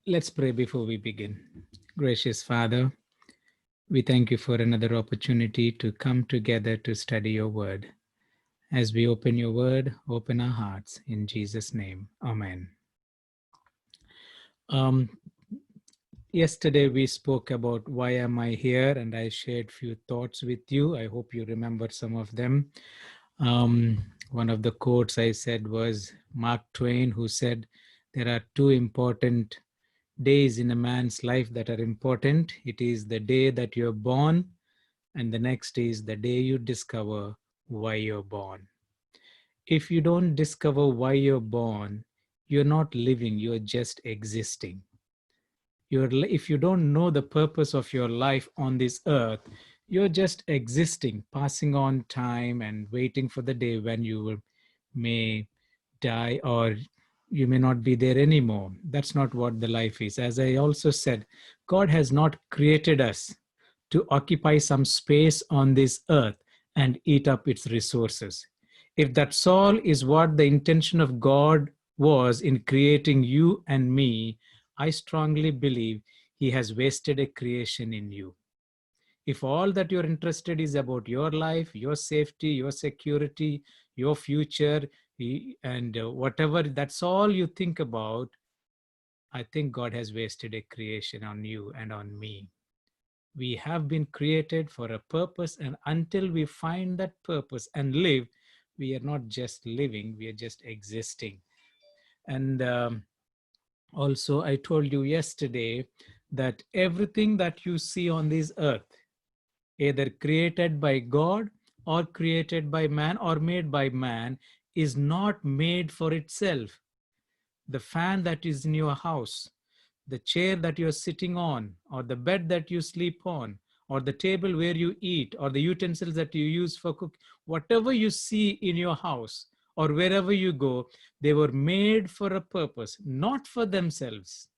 Let's pray before we begin. Gracious Father, we thank you for another opportunity to come together to study your word. As we open your word, open our hearts. In Jesus' name, amen. Um, Yesterday we spoke about why am I here, and I shared few thoughts with you. I hope you remember some of them. One of the quotes I said was Mark Twain, who said, there are two important days in a man's life that are important. It is the day that you're born, and the next is the day you discover why you're born. If you don't discover why you're born, you're not living, you're just existing. If you don't know the purpose of your life on this earth, you're just existing, passing on time and waiting for the day when may die, or you may not be there anymore. That's not what the life is. As I also said, God has not created us to occupy some space on this earth and eat up its resources. If that's all is what the intention of God was in creating you and me, I strongly believe he has wasted a creation in you. If all that you're interested is about your life, your safety, your security, your future, and whatever, that's all you think about, I think God has wasted a creation on you and on me. We have been created for a purpose, and until we find that purpose and live, we are not just living, we are just existing. And also, I told you yesterday that everything that you see on this earth, either created by God or created by man or made by man, is not made for itself. The fan that is in your house, the chair that you're sitting on, or the bed that you sleep on, or the table where you eat, or the utensils that you use for cooking, whatever you see in your house or wherever you go, they were made for a purpose, not for themselves,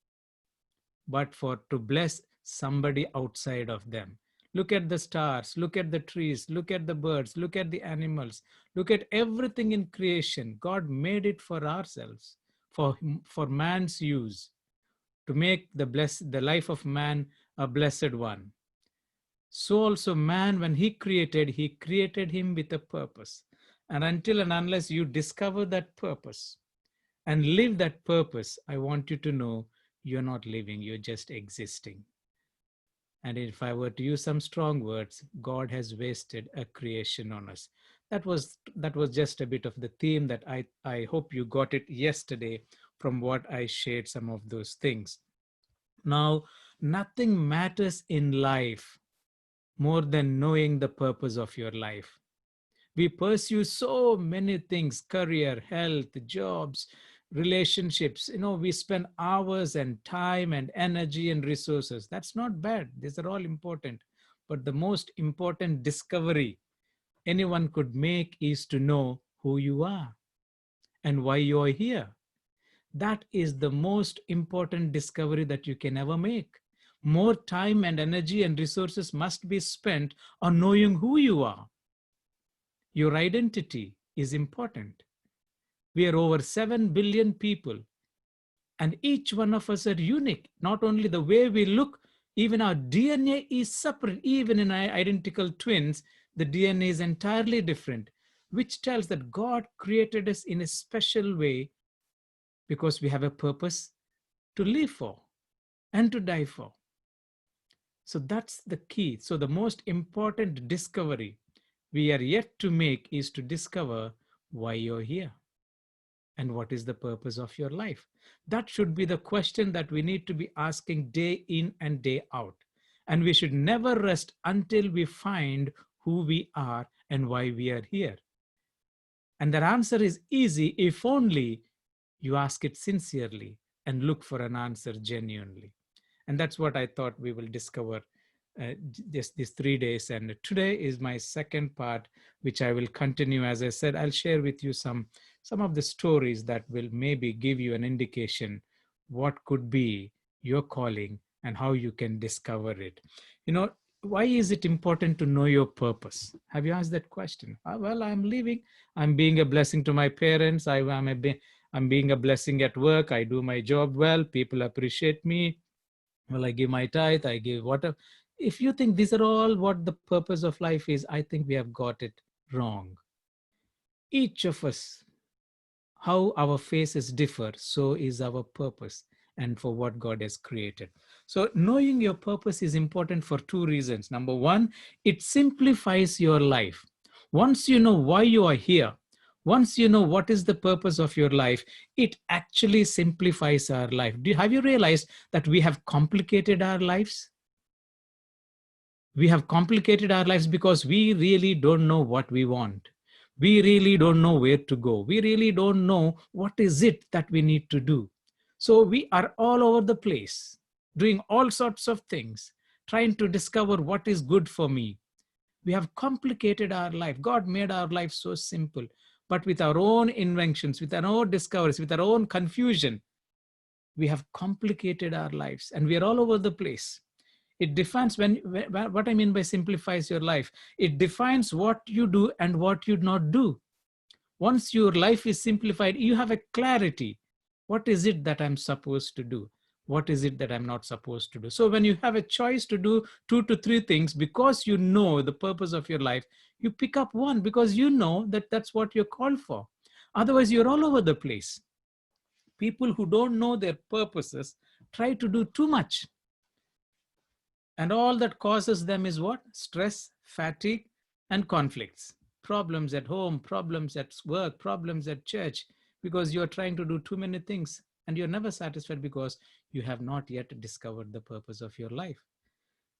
but for to bless somebody outside of them. Look at the stars, look at the trees, look at the birds, look at the animals, look at everything in creation. God made it for ourselves, for man's use, to make the life of man a blessed one. So also man, when he created him with a purpose. And until and unless you discover that purpose and live that purpose, I want you to know you're not living, you're just existing. And if I were to use some strong words, God has wasted a creation on us. That was just a bit of the theme that I hope you got it yesterday from what I shared some of those things. Now, nothing matters in life more than knowing the purpose of your life. We pursue so many things: career, health, jobs, relationships. We spend hours and time and energy and resources. That's not bad. These are all important. But the most important discovery anyone could make is to know who you are and why you are here. That is the most important discovery that you can ever make. More time and energy and resources must be spent on knowing who you are. Your identity is important. We are over 7 billion people, and each one of us are unique. Not only the way we look, even our DNA is separate. Even in identical twins, the DNA is entirely different, which tells that God created us in a special way because we have a purpose to live for and to die for. So that's the key. So the most important discovery we are yet to make is to discover why you're here and what is the purpose of your life. That should be the question that we need to be asking day in and day out. And we should never rest until we find who we are and why we are here. And that answer is easy if only you ask it sincerely and look for an answer genuinely. And that's what I thought we will discover these 3 days. And today is my second part, which I will continue. As I said, I'll share with you some of the stories that will maybe give you an indication what could be your calling and how you can discover it. Why is it important to know your purpose? Have you asked that question? Well, I'm living, I'm being a blessing to my parents. I'm being a blessing at work. I do my job well. People appreciate me. Well, I give my tithe. I give whatever. If you think these are all what the purpose of life is, I think we have got it wrong. Each of us, how our faces differ, so is our purpose and for what God has created. So, knowing your purpose is important for two reasons. Number one, it simplifies your life. Once you know why you are here, once you know what is the purpose of your life, it actually simplifies our life. Have you realized that we have complicated our lives? We have complicated our lives because we really don't know what we want. We really don't know where to go. We really don't know what is it that we need to do. So we are all over the place, doing all sorts of things, trying to discover what is good for me. We have complicated our life. God made our life so simple, but with our own inventions, with our own discoveries, with our own confusion, we have complicated our lives and we are all over the place. It defines what I mean by simplifies your life. It defines what you do and what you not do. Once your life is simplified, you have a clarity. What is it that I'm supposed to do? What is it that I'm not supposed to do? So when you have a choice to do 2 to 3 things, because you know the purpose of your life, you pick up one because you know that that's what you're called for. Otherwise, you're all over the place. People who don't know their purposes try to do too much. And all that causes them is what? Stress, fatigue, and conflicts. Problems at home, problems at work, problems at church, because you're trying to do too many things and you're never satisfied because you have not yet discovered the purpose of your life.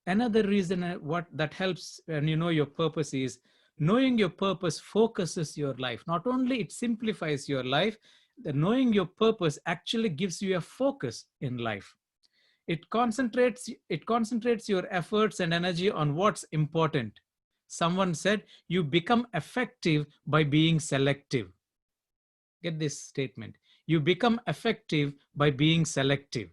Another reason what that helps when you know your purpose is knowing your purpose focuses your life. Not only it simplifies your life, the knowing your purpose actually gives you a focus in life. It concentrates your efforts and energy on what's important. Someone said you become effective by being selective. Get this statement. You become effective by being selective.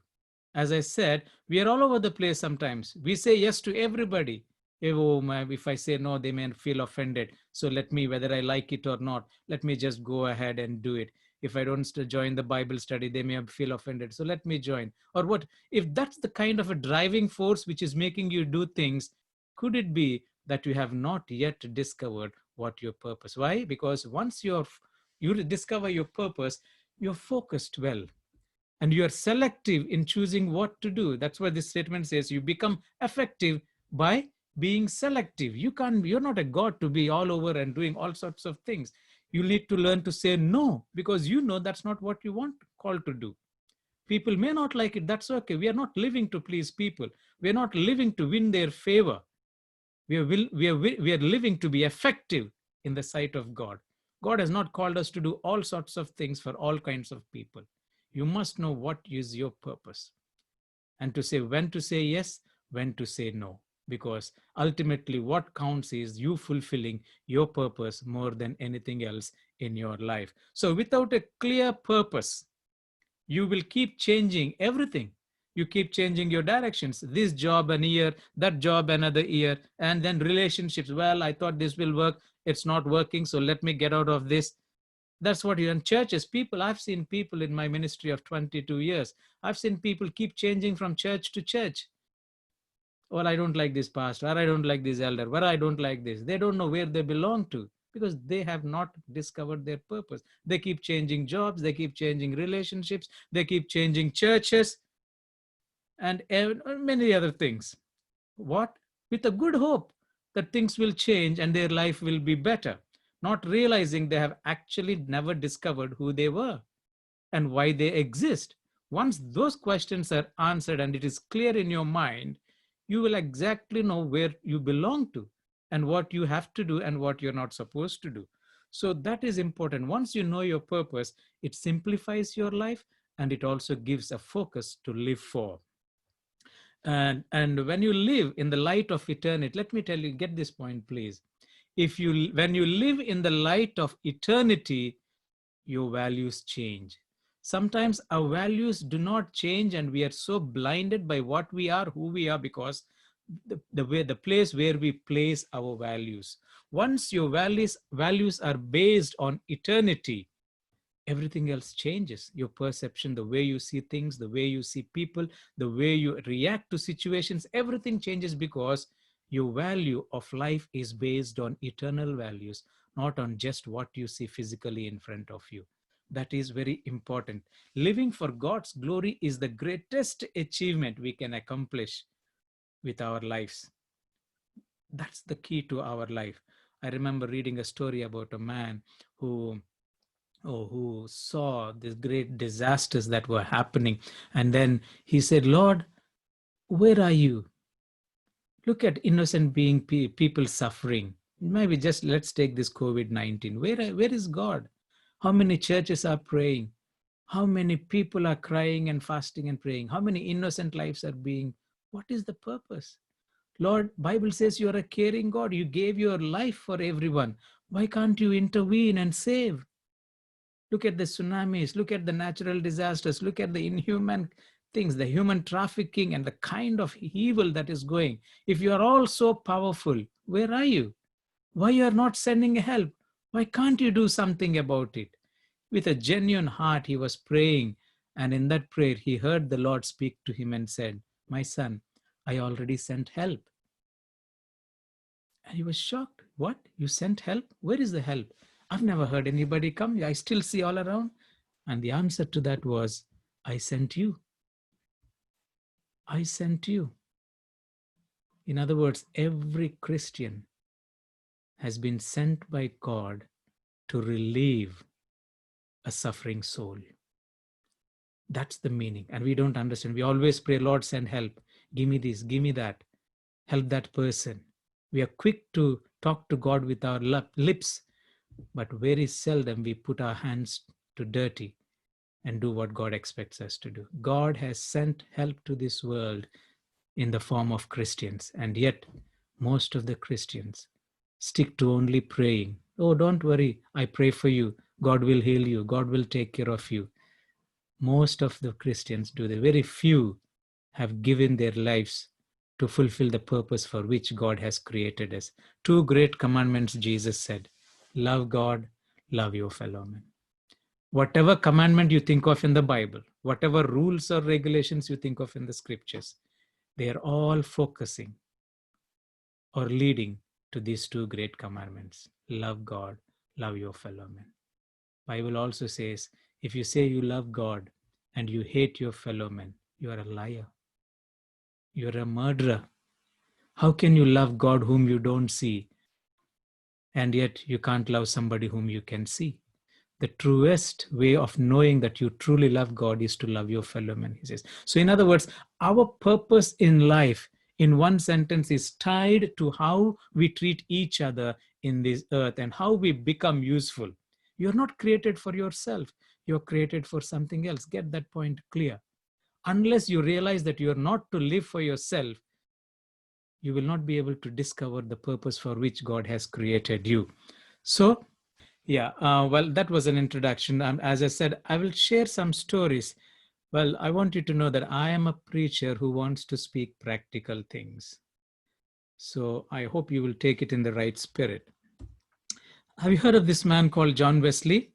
As I said, we are all over the place sometimes. We say yes to everybody. If I say no, they may feel offended. So let me, whether I like it or not, let me just go ahead and do it. If I don't join the Bible study, they may feel offended. So let me join. Or what? If that's the kind of a driving force which is making you do things, could it be that you have not yet discovered what your purpose? Why? Because once you discover your purpose, you're focused well and you are selective in choosing what to do. That's why this statement says you become effective by being selective. You're not a god to be all over and doing all sorts of things. You need to learn to say no because you know that's not what you want called to do. People may not like it. That's okay. We are not living to please people. We are not living to win their favor. We are living to be effective in the sight of God. God has not called us to do all sorts of things for all kinds of people. You must know what is your purpose and to say when to say yes, when to say no. Because ultimately, what counts is you fulfilling your purpose more than anything else in your life. So, without a clear purpose, you will keep changing everything. You keep changing your directions. This job an year, that job another year, and then relationships. Well, I thought this will work. It's not working. So let me get out of this. That's what you in churches. People, I've seen people in my ministry of 22 years. I've seen people keep changing from church to church. Well, I don't like this pastor, or I don't like this elder, or I don't like this. They don't know where they belong to because they have not discovered their purpose. They keep changing jobs, they keep changing relationships, they keep changing churches, and many other things. What? With a good hope that things will change and their life will be better, not realizing they have actually never discovered who they were and why they exist. Once those questions are answered and it is clear in your mind, you will exactly know where you belong to and what you have to do and what you're not supposed to do. So that is important. Once you know your purpose, it simplifies your life and it also gives a focus to live for. And when you live in the light of eternity, let me tell you, get this point, please. When you live in the light of eternity, your values change. Sometimes our values do not change and we are so blinded by what we are, who we are, because the place where we place our values. Once your values are based on eternity, everything else changes. Your perception, the way you see things, the way you see people, the way you react to situations, everything changes because your value of life is based on eternal values, not on just what you see physically in front of you. That is very important. Living for God's glory is the greatest achievement we can accomplish with our lives. That's the key to our life. I remember reading a story about a man who who saw these great disasters that were happening. And then he said, Lord, where are you? Look at innocent being people suffering. Maybe just let's take this COVID-19. Where is God? How many churches are praying? How many people are crying and fasting and praying? How many innocent lives are being? What is the purpose? Lord, Bible says you are a caring God. You gave your life for everyone. Why can't you intervene and save? Look at the tsunamis, look at the natural disasters, look at the inhuman things, the human trafficking and the kind of evil that is going. If you are all so powerful, where are you? Why you are not sending help? Why can't you do something about it? With a genuine heart, he was praying. And in that prayer, he heard the Lord speak to him and said, my son, I already sent help. And he was shocked. What? You sent help? Where is the help? I've never heard anybody come. I still see all around. And the answer to that was, I sent you. I sent you. In other words, every Christian has been sent by God to relieve a suffering soul. That's the meaning. And we don't understand. We always pray, Lord, send help. Give me this, give me that. Help that person. We are quick to talk to God with our lips, but very seldom we put our hands to dirty and do what God expects us to do. God has sent help to this world in the form of Christians, and yet most of the Christians stick to only praying. Oh, don't worry, I pray for you. God will heal you. God will take care of you. Most of the Christians do. The very few have given their lives to fulfill the purpose for which God has created us. Two great commandments, Jesus said: love God, love your fellow man. Whatever commandment you think of in the Bible, whatever rules or regulations you think of in the scriptures, they are all focusing or leading to these two great commandments: love God, love your fellow man. Bible also says, if you say you love God and you hate your fellow man, you are a liar. You're a murderer. How can you love God whom you don't see, and yet you can't love somebody whom you can see? The truest way of knowing that you truly love God is to love your fellow man, he says. So in other words, our purpose in life, in one sentence, is tied to how we treat each other in this earth and how we become useful. You're not created for yourself. You're created for something else. Get that point clear. Unless you realize that you're not to live for yourself, you will not be able to discover the purpose for which God has created you. So, yeah, well, that was an introduction. As I said, I will share some stories. Well, I want you to know that I am a preacher who wants to speak practical things. So I hope you will take it in the right spirit. Have you heard of this man called John Wesley?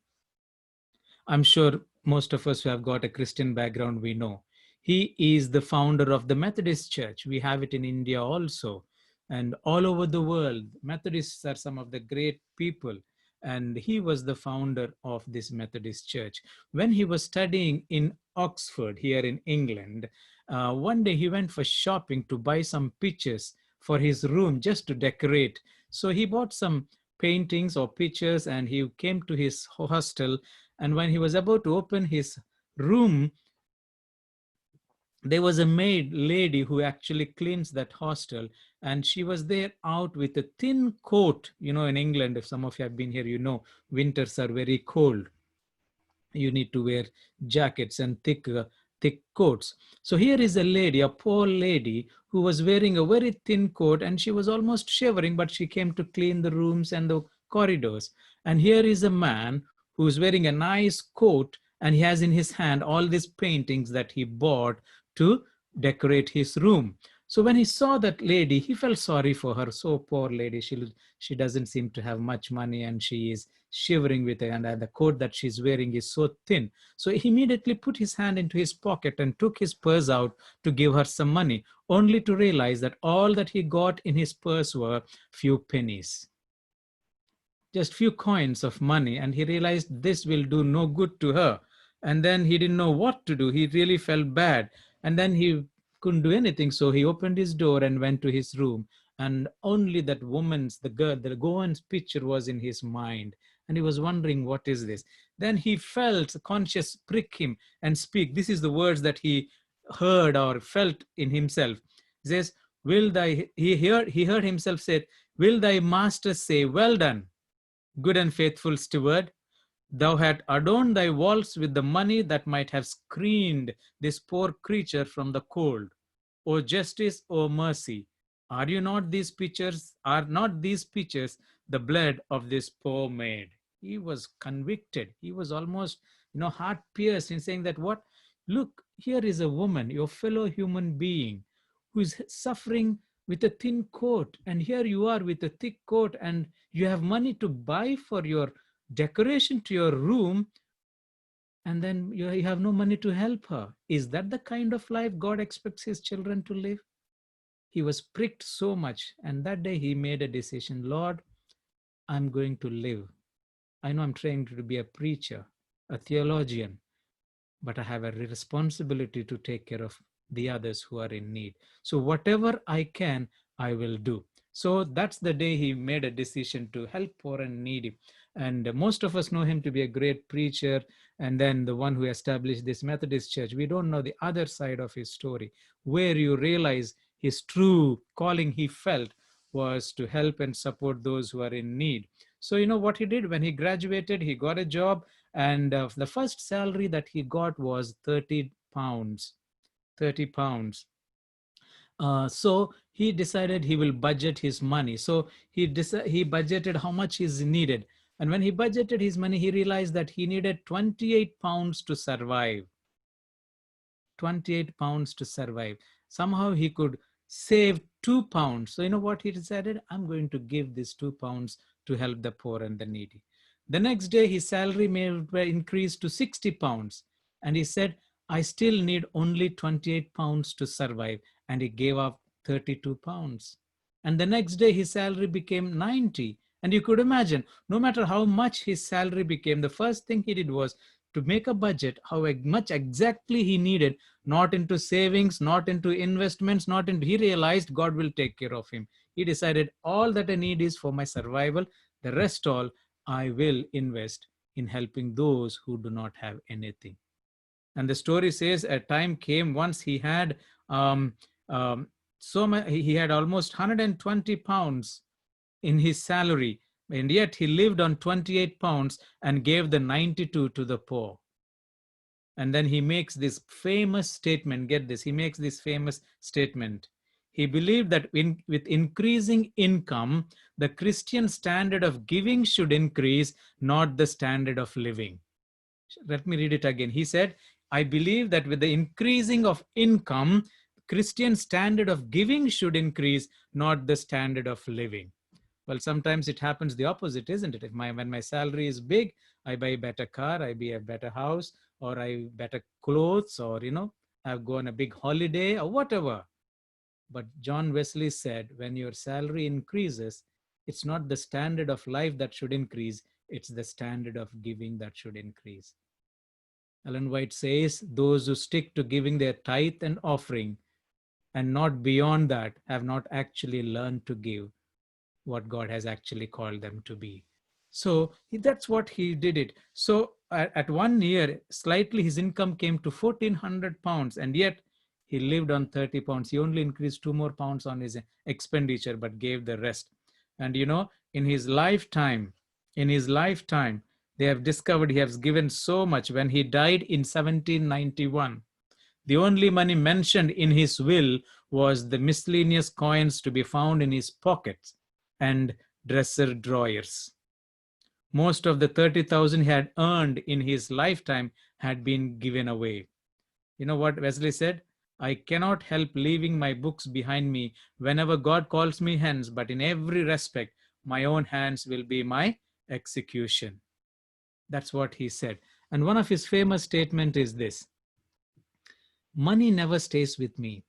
I'm sure most of us who have got a Christian background, we know. He is the founder of the Methodist Church. We have it in India also. And all over the world, Methodists are some of the great people. And he was the founder of this Methodist Church. When he was studying in Oxford, here in England, one day he went for shopping to buy some pictures for his room just to decorate. So he bought some paintings or pictures and he came to his hostel, and when he was about to open his room, there was a maid lady who actually cleans that hostel, and she was there out with a thin coat. You know, in England, if some of you have been here, you know, winters are very cold. You need to wear jackets and thick coats. So here is a lady, a poor lady, who was wearing a very thin coat, and she was almost shivering, but she came to clean the rooms and the corridors. And here is a man who is wearing a nice coat, and he has in his hand all these paintings that he bought to decorate his room. So when he saw that lady, he felt sorry for her. So poor lady, she doesn't seem to have much money, and she is shivering with it, and the coat that she's wearing is so thin. So he immediately put his hand into his pocket and took his purse out to give her some money, only to realize that all that he got in his purse were few pennies, just few coins of money, and he realized this will do no good to her. And then he didn't know what to do. He really felt bad, and then he couldn't do anything, so he opened his door and went to his room, and only that woman's, the woman's picture was in his mind, and he was wondering, what is this? Then he felt conscious prick him and speak. This is the words that he heard or felt in himself. He says, will thy he heard himself say, will thy master say, well done, good and faithful steward? Thou had adorned thy walls with the money that might have screened this poor creature from the cold. O justice, O mercy, are not these pictures the blood of this poor maid? He was convicted. He was almost, heart pierced in saying that, what? Look, here is a woman, your fellow human being, who is suffering with a thin coat, and here you are with a thick coat, and you have money to buy for your decoration to your room, and then you have no money to help her. Is that the kind of life God expects his children to live? He was pricked so much, and that day he made a decision. Lord, I'm going to live. I know I'm trying to be a preacher, a theologian, but I have a responsibility to take care of the others who are in need. So whatever I can, I will do. So that's the day he made a decision to help poor and needy. And most of us know him to be a great preacher, and then the one who established this Methodist church. We don't know the other side of his story, where you realize his true calling he felt was to help and support those who are in need. So you know what he did? When he graduated, he got a job, and the first salary that he got was 30 pounds. 30 pounds. So he decided he will budget his money. So he budgeted how much is needed. And when he budgeted his money, he realized that he needed 28 pounds to survive. 28 pounds to survive. Somehow he could save 2 pounds. So you know what he decided? I'm going to give this 2 pounds to help the poor and the needy. The next day, his salary may increase to 60 pounds. And he said, I still need only 28 pounds to survive. And he gave up 32 pounds. And the next day, his salary became 90. And you could imagine, no matter how much his salary became, the first thing he did was to make a budget, how much exactly he needed, not into savings, not into investments, not into, he realized God will take care of him. He decided, all that I need is for my survival. The rest all I will invest in helping those who do not have anything. And the story says a time came once he had um, um, he had almost 120 pounds in his salary, and yet he lived on 28 pounds and gave the 92 to the poor. And then he makes this famous statement. Get this, he makes this famous statement. He believed that with increasing income, the Christian standard of giving should increase, not the standard of living. Let me read it again. He said, I believe that with the increasing of income, Christian standard of giving should increase, not the standard of living. Well, sometimes it happens the opposite, isn't it? When my salary is big, I buy a better car, I buy a better house, or I better clothes, or I've gone a big holiday or whatever. But John Wesley said, when your salary increases, it's not the standard of life that should increase, it's the standard of giving that should increase. Ellen White says, those who stick to giving their tithe and offering and not beyond that have not actually learned to give what God has actually called them to be. So that's what he did it. So at 1 year, slightly his income came to 1,400 pounds, and yet he lived on 30 pounds. He only increased 2 more pounds on his expenditure, but gave the rest. And in his lifetime, they have discovered he has given so much. When he died in 1791, the only money mentioned in his will was the miscellaneous coins to be found in his pockets and dresser drawers. Most of the 30,000 he had earned in his lifetime had been given away. You know what Wesley said? I cannot help leaving my books behind me whenever God calls me hence, but in every respect, my own hands will be my execution. That's what he said. And one of his famous statements is this: money never stays with me.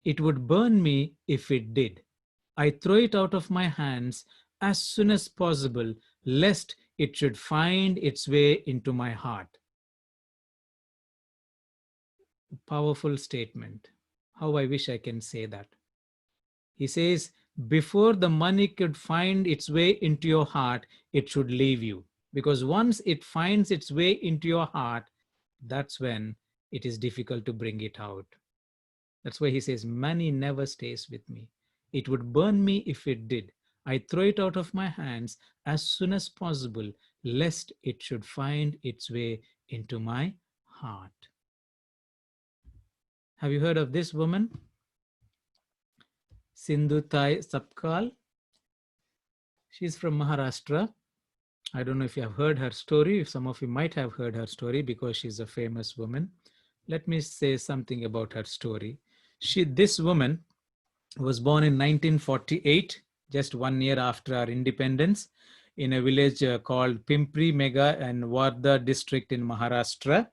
It would burn me if it did. I throw it out of my hands as soon as possible, lest it should find its way into my heart. Powerful statement. How I wish I can say that. He says, before the money could find its way into your heart, it should leave you. Because once it finds its way into your heart, that's when it is difficult to bring it out. That's why he says, money never stays with me. It would burn me if it did. I throw it out of my hands as soon as possible, lest it should find its way into my heart. Have you heard of this woman? Sindhutai Sapkal. She's from Maharashtra. I don't know if you have heard her story. Some of you might have heard her story because she's a famous woman. Let me say something about her story. This woman was born in 1948, just 1 year after our independence, in a village called Pimpri Mega and Wardha district in Maharashtra.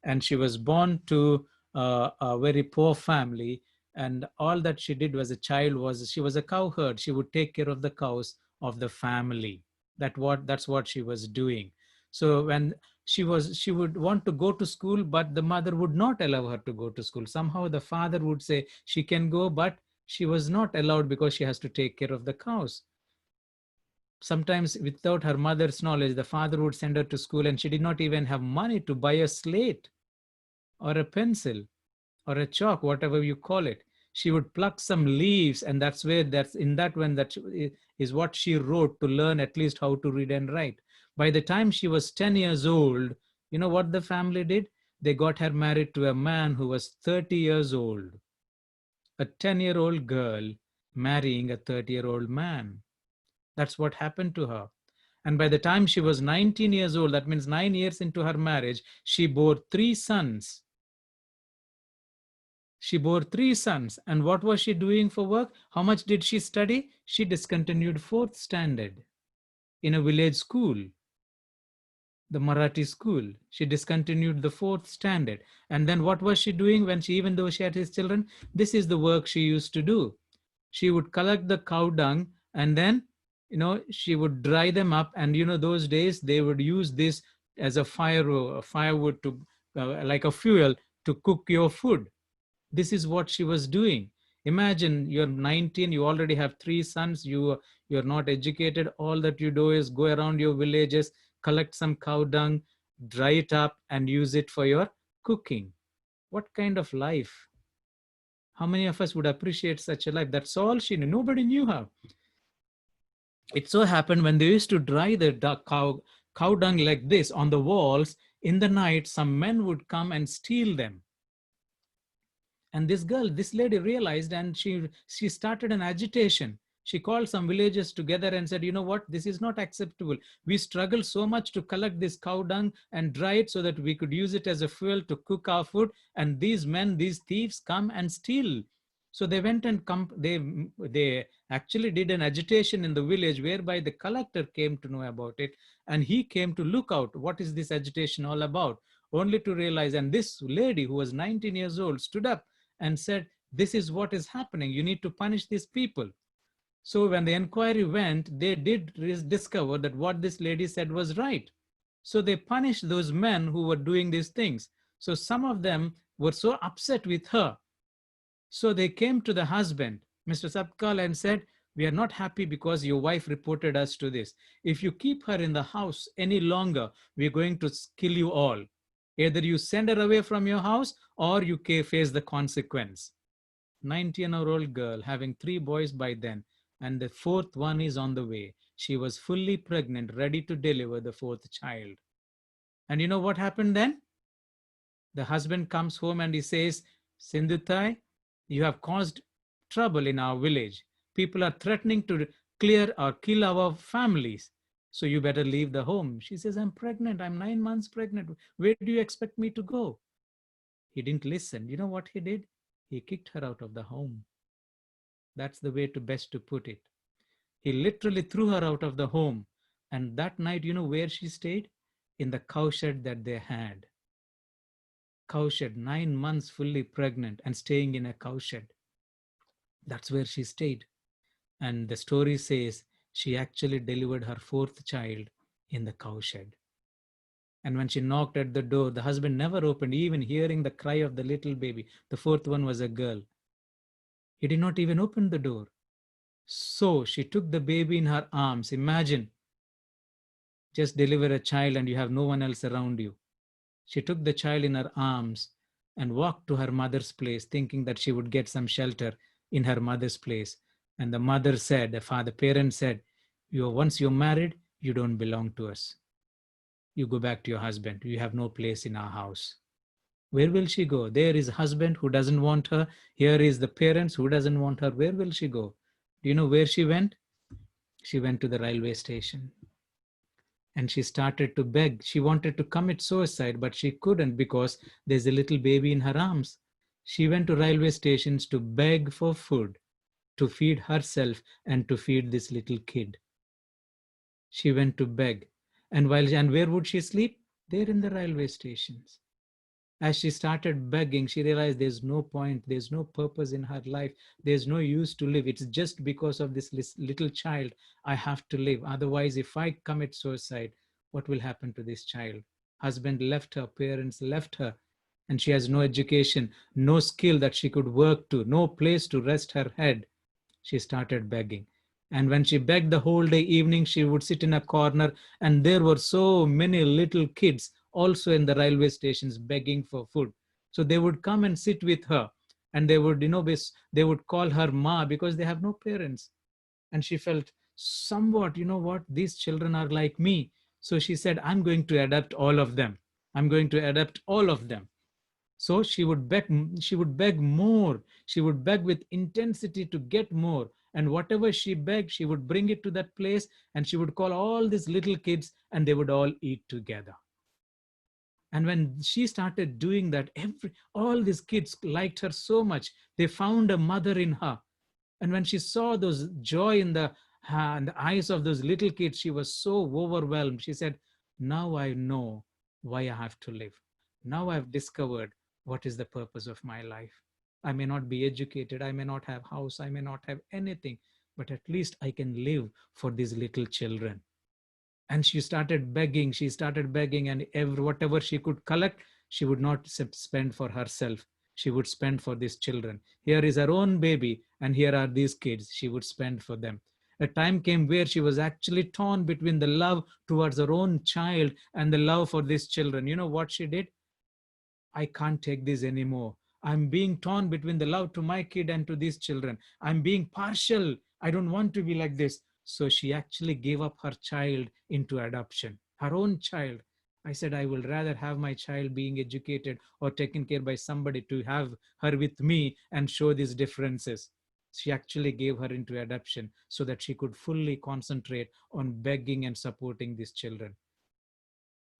And she was born to a very poor family. And all that she did as a child was she was a cowherd. She would take care of the cows of the family. That's what she was doing. So when she would want to go to school, but the mother would not allow her to go to school. Somehow the father would say she can go, but she was not allowed because she has to take care of the cows. Sometimes without her mother's knowledge, the father would send her to school and she did not even have money to buy a slate or a pencil or a chalk, whatever you call it. She would pluck some leaves, and that's in that one that is what she wrote to learn at least how to read and write. By the time she was 10 years old, you know what the family did? They got her married to a man who was 30 years old. A 10-year-old girl marrying a 30-year-old man. That's what happened to her. And by the time she was 19 years old, that means 9 years into her marriage, she bore three sons. She bore three sons. And what was she doing for work? How much did she study? She discontinued fourth standard in a village school, the Marathi school. She discontinued the fourth standard. And then what was she doing when she, even though she had his children? This is the work she used to do. She would collect the cow dung, and then, she would dry them up. And, those days they would use this as a firewood to, like a fuel to cook your food. This is what she was doing. Imagine you're 19, you already have three sons, you're not educated. All that you do is go around your villages, collect some cow dung, dry it up, and use it for your cooking. What kind of life? How many of us would appreciate such a life? That's all she knew. Nobody knew her. It so happened when they used to dry the cow dung like this on the walls, in the night, some men would come and steal them. And this lady realized, and she started an agitation. She called some villagers together and said, you know what, this is not acceptable. We struggle so much to collect this cow dung and dry it so that we could use it as a fuel to cook our food. And these men, these thieves, come and steal. So they went and they actually did an agitation in the village, whereby the collector came to know about it. And he came to look out, what is this agitation all about? Only to realize, and this lady who was 19 years old stood up and said, this is what is happening. You need to punish these people. So when the inquiry went, they did discover that what this lady said was right. So they punished those men who were doing these things. So some of them were so upset with her. So they came to the husband, Mr. Sapkal, and said, we are not happy because your wife reported us to this. If you keep her in the house any longer, we're going to kill you all. Either you send her away from your house or you face the consequence. 19-year-old girl having three boys by then, and the fourth one is on the way. She was fully pregnant, ready to deliver the fourth child. And you know what happened then? The husband comes home and he says, Sindhutai, you have caused trouble in our village. People are threatening to clear or kill our families. So you better leave the home. She says, I'm pregnant. I'm 9 months pregnant. Where do you expect me to go? He didn't listen. You know what he did? He kicked her out of the home. That's the way to best to put it. He literally threw her out of the home. And that night, you know where she stayed? In the cowshed that they had. Cowshed, 9 months fully pregnant and staying in a cowshed. That's where she stayed. And the story says she actually delivered her fourth child in the cowshed. And when she knocked at the door, the husband never opened, even hearing the cry of the little baby. The fourth one was a girl. He did not even open the door. So she took the baby in her arms. Imagine, just deliver a child and you have no one else around you. She took the child in her arms and walked to her mother's place, thinking that she would get some shelter in her mother's place. And the mother said, the parent said, once you're married, you don't belong to us. You go back to your husband. You have no place in our house. Where will she go? There is a husband who doesn't want her. Here is the parents who doesn't want her. Where will she go? Do you know where she went? She went to the railway station. And she started to beg. She wanted to commit suicide, but she couldn't because there's a little baby in her arms. She went to railway stations to beg for food, to feed herself and to feed this little kid. She went to beg. And where would she sleep? There in the railway stations. As she started begging, she realized there's no point, there's no purpose in her life, there's no use to live. It's just because of this little child I have to live. Otherwise, if I commit suicide, what will happen to this child? Husband left her, parents left her, and she has no education, no skill that she could work to, no place to rest her head. She started begging. And when she begged the whole day, evening, she would sit in a corner, and there were so many little kids also in the railway stations begging for food. So they would come and sit with her, and they would, they would call her Ma because they have no parents. And she felt somewhat, these children are like me. So she said, I'm going to adapt all of them. I'm going to adapt all of them. So she would beg more. She would beg with intensity to get more. And whatever she begged, she would bring it to that place, and she would call all these little kids, and they would all eat together. And when she started doing that, all these kids liked her so much. They found a mother in her. And when she saw those joy in the eyes of those little kids, she was so overwhelmed. She said, now I know why I have to live. Now I've discovered what is the purpose of my life. I may not be educated. I may not have house. I may not have anything, but at least I can live for these little children. And she started begging, and whatever she could collect, she would not spend for herself. She would spend for these children. Here is her own baby, and here are these kids. She would spend for them. A time came where she was actually torn between the love towards her own child and the love for these children. You know what she did? I can't take this anymore. I'm being torn between the love to my kid and to these children. I'm being partial. I don't want to be like this. So she actually gave up her child into adoption, her own child. I said, I will rather have my child being educated or taken care by somebody to have her with me and show these differences. She actually gave her into adoption so that she could fully concentrate on begging and supporting these children.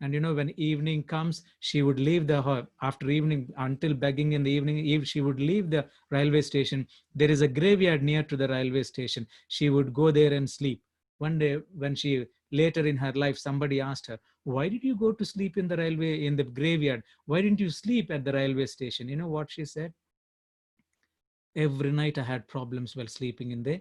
And when evening comes, she would leave after evening, until begging in the evening, she would leave the railway station. There is a graveyard near to the railway station. She would go there and sleep. One day, when she later in her life, somebody asked her, why did you go to sleep in the graveyard? Why didn't you sleep at the railway station? You know what she said? Every night I had problems while sleeping in the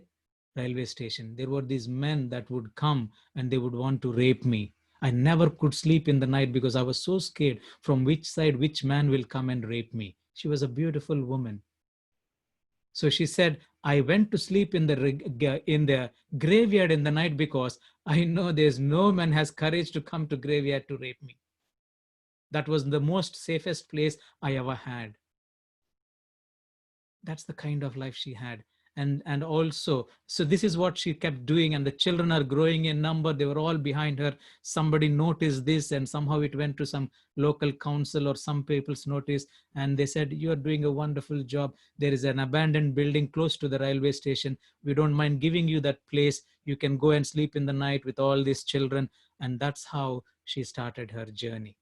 railway station. There were these men that would come and they would want to rape me. I never could sleep in the night because I was so scared from which side which man will come and rape me. She was a beautiful woman. So she said, I went to sleep in the graveyard in the night because I know there's no man has courage to come to graveyard to rape me. That was the most safest place I ever had. That's the kind of life she had. And also, so this is what she kept doing, and the children are growing in number. They were all behind her. Somebody noticed this, and somehow it went to some local council or some people's notice, and they said, you are doing a wonderful job. There is an abandoned building close to the railway station. We don't mind giving you that place. You can go and sleep in the night with all these children. And that's how she started her journey.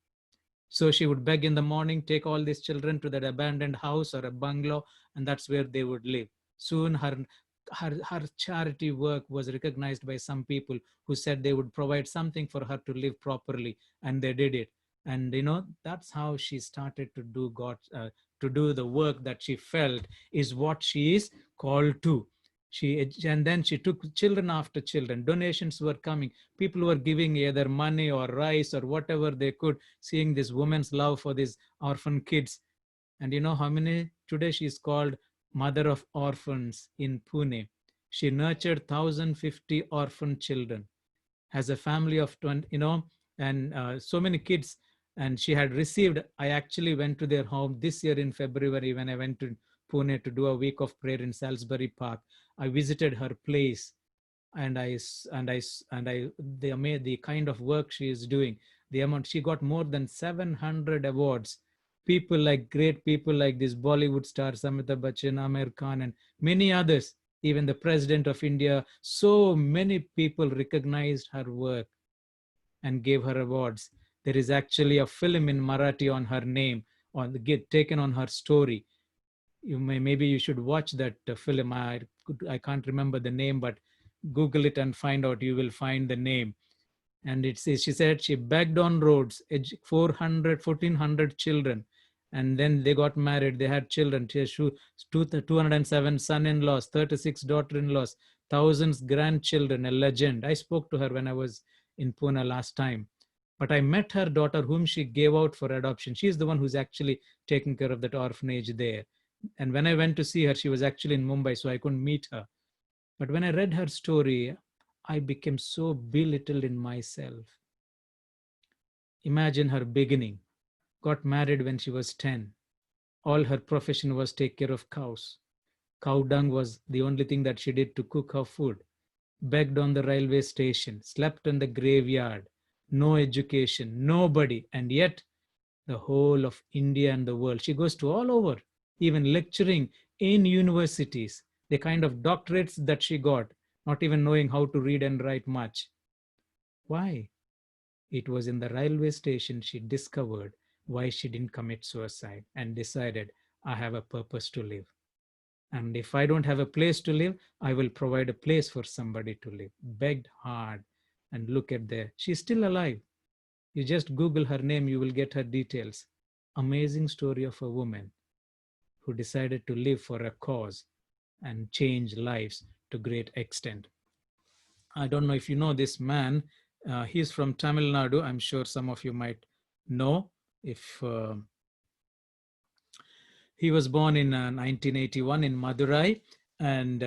So she would beg in the morning, take all these children to that abandoned house or a bungalow, and that's where they would live. Soon her charity work was recognized by some people who said they would provide something for her to live properly, and they did it. And that's how she started to do to do the work that she felt is what she is called to. And then she took children after children. Donations were coming. People were giving either money or rice or whatever they could, seeing this woman's love for these orphan kids. And you know how many? Today she is called Mother of Orphans in Pune. She nurtured 1,050 orphan children, has a family of 20, and so many kids. And she had received, I actually went to their home this year in February when I went to Pune to do a week of prayer in Salisbury Park. I visited her place, and they made the kind of work she is doing. The amount she got, more than 700 awards. Great people like this Bollywood star Amitabh Bachchan, Amir Khan, and many others. Even the President of India, so many people recognized her work and gave her awards. There is actually a film in Marathi on her name, on the get taken on her story. Maybe you should watch that film. I can't remember the name, but Google it and find out. You will find the name. And it says, she said she begged on roads, 1,400 children. And then they got married. They had children. She has 207 son-in-laws, 36 daughter-in-laws, thousands grandchildren, a legend. I spoke to her when I was in Pune last time. But I met her daughter, whom she gave out for adoption. She's the one who's actually taking care of that orphanage there. And when I went to see her, she was actually in Mumbai, so I couldn't meet her. But when I read her story, I became so belittled in myself. Imagine her beginning. Got married when she was 10. All her profession was take care of cows. Cow dung was the only thing that she did to cook her food. Begged on the railway station, slept in the graveyard. No education, nobody. And yet, the whole of India and the world. She goes to all over, even lecturing in universities. The kind of doctorates that she got, not even knowing how to read and write much. Why? It was in the railway station she discovered why she didn't commit suicide and decided, I have a purpose to live. And if I don't have a place to live, I will provide a place for somebody to live. Begged hard, and look at there. She's still alive. You just Google her name, you will get her details. Amazing story of a woman who decided to live for a cause and change lives to great extent. I don't know if you know this man. He's from Tamil Nadu. I'm sure some of you might know. If he was born in 1981 in Madurai, and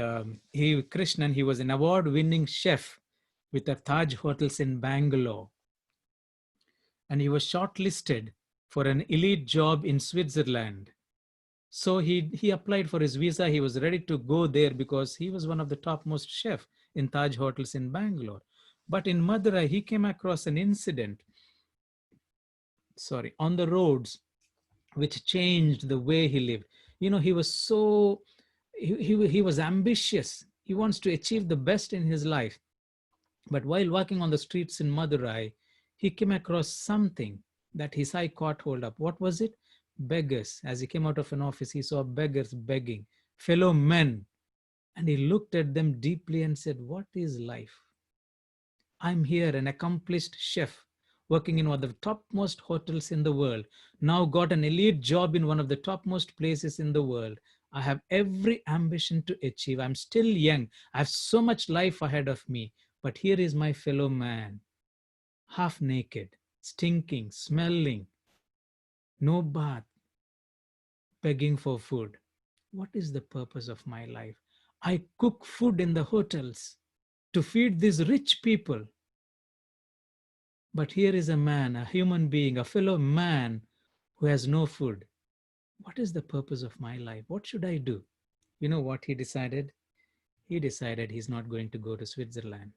Krishnan, he was an award-winning chef with the Taj Hotels in Bangalore. And he was shortlisted for an elite job in Switzerland. So he applied for his visa. He was ready to go there because he was one of the topmost chef in Taj Hotels in Bangalore. But in Madurai, he came across an incident, on the roads, which changed the way he lived. He was he was ambitious. He wants to achieve the best in his life. But while walking on the streets in Madurai, he came across something that his eye caught hold of. What was it? Beggars. As he came out of an office, he saw beggars begging, fellow men. And he looked at them deeply and said, what is life? I'm here, an accomplished chef, working in one of the topmost hotels in the world, now got an elite job in one of the topmost places in the world. I have every ambition to achieve. I'm still young. I have so much life ahead of me. But here is my fellow man, half naked, stinking, smelling, no bath, begging for food. What is the purpose of my life? I cook food in the hotels to feed these rich people. But here is a man, a human being, a fellow man who has no food. What is the purpose of my life? What should I do? You know what he decided? He decided he's not going to go to Switzerland.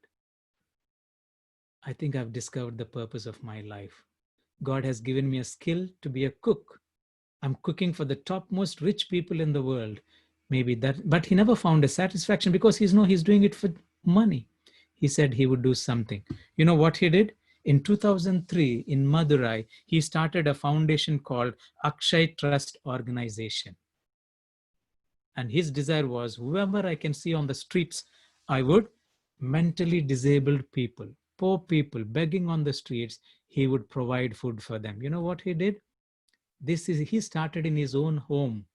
I think I've discovered the purpose of my life. God has given me a skill to be a cook. I'm cooking for the topmost rich people in the world. Maybe that, but he never found a satisfaction because he's doing it for money. He said he would do something. You know what he did? In 2003, in Madurai, he started a foundation called Akshay Trust Organization. And his desire was whoever I can see on the streets, I would mentally disabled people, poor people begging on the streets, he would provide food for them. You know what he did? He started in his own home.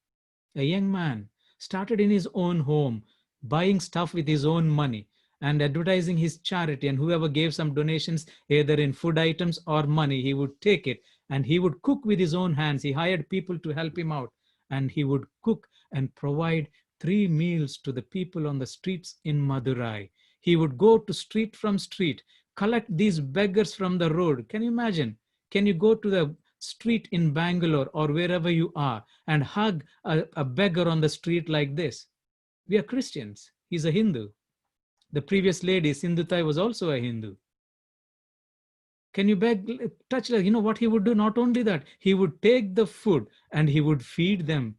A young man started in his own home, buying stuff with his own money and advertising his charity. And whoever gave some donations, either in food items or money, he would take it and he would cook with his own hands. He hired people to help him out and he would cook and provide 3 meals to the people on the streets in Madurai. He would go to street from street, collect these beggars from the road. Can you imagine? Can you go to the street in Bangalore or wherever you are and hug a beggar on the street like this? We are Christians. He's a Hindu. The previous lady, Sindhutai, was also a Hindu. Can you beg, touch that? You know what he would do? Not only that, he would take the food and he would feed them